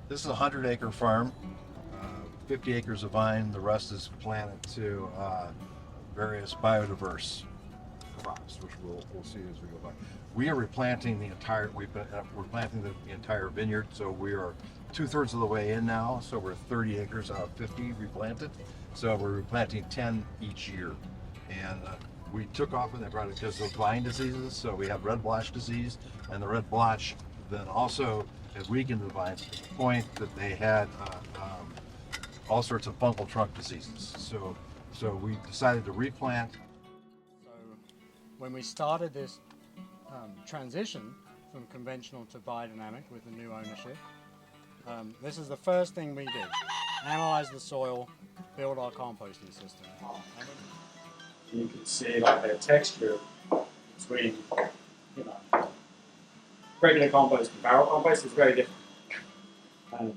This is a 100-acre farm, 50 acres of vine. The rest is planted to various biodiverse crops, which we'll see as we go by. We are replanting the entire. We're planting the entire vineyard, so we are 2/3 of the way in now. So we're 30 acres out of 50 replanted. So we're replanting 10 each year, and we took off in that product because of vine diseases. So we have red blotch disease, and the red blotch then also has weakened the vines to the point that they had all sorts of fungal trunk diseases. So we decided to replant. So when we started this transition from conventional to biodynamic with the new ownership, this is the first thing we did. Analyze the soil, build our composting system. You can see like the texture between, you know, regular compost and barrel compost is very different.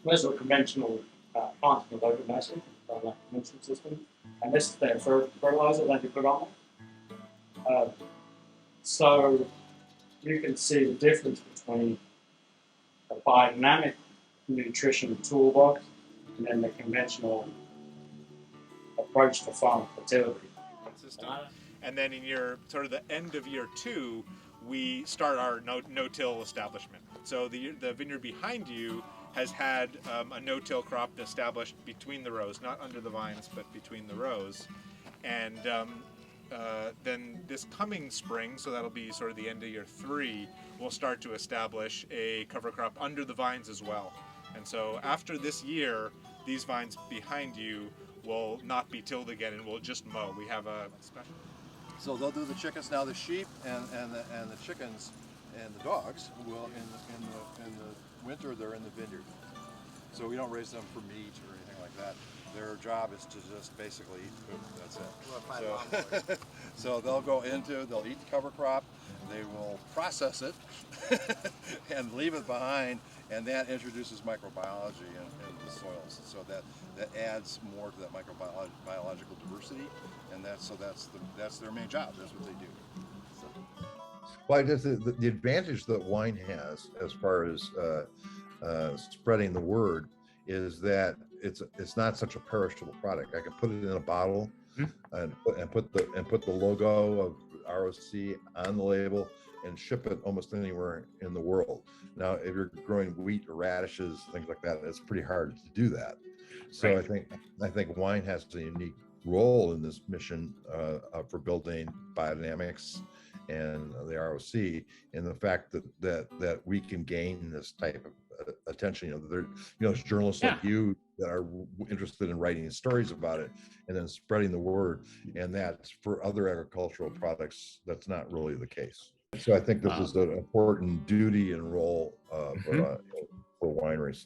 Most of the conventional plants in the local nursery, like a conventional system, and this is their fertilizer that you put on it. So you can see the difference between a biodynamic nutrition toolbox and then the conventional approach to farm fertility. System. And then in your sort of the end of year 2, we start our no-till establishment. So the vineyard behind you has had a no-till crop established between the rows, not under the vines, but between the rows. And then this coming spring, so that'll be sort of the end of year 3, we'll start to establish a cover crop under the vines as well. And so after this year, these vines behind you will not be tilled again, and we'll just mow. We have a special. So they'll do the chickens now. The sheep and the chickens and the dogs will in the winter they're in the vineyard. So we don't raise them for meat or anything like that. Their job is to just basically eat food. That's it. So they'll eat the cover crop. They will process it and leave it behind, and that introduces microbiology in the soils. So that adds more to that microbiological diversity, and that's their main job. That's what they do. So. Well, I guess the advantage that wine has, as far as spreading the word, is that it's not such a perishable product. I can put it in a bottle and put the logo of ROC on the label and ship it almost anywhere in the world. Now, if you're growing wheat or radishes, things like that, it's pretty hard to do that. So right. I think wine has a unique role in this mission for building biodynamics and the ROC, and the fact that we can gain this type of attention. There's journalists like you that are interested in writing stories about it and then spreading the word, and that's for other agricultural products that's not really the case. So I think this is an important duty and role for wineries.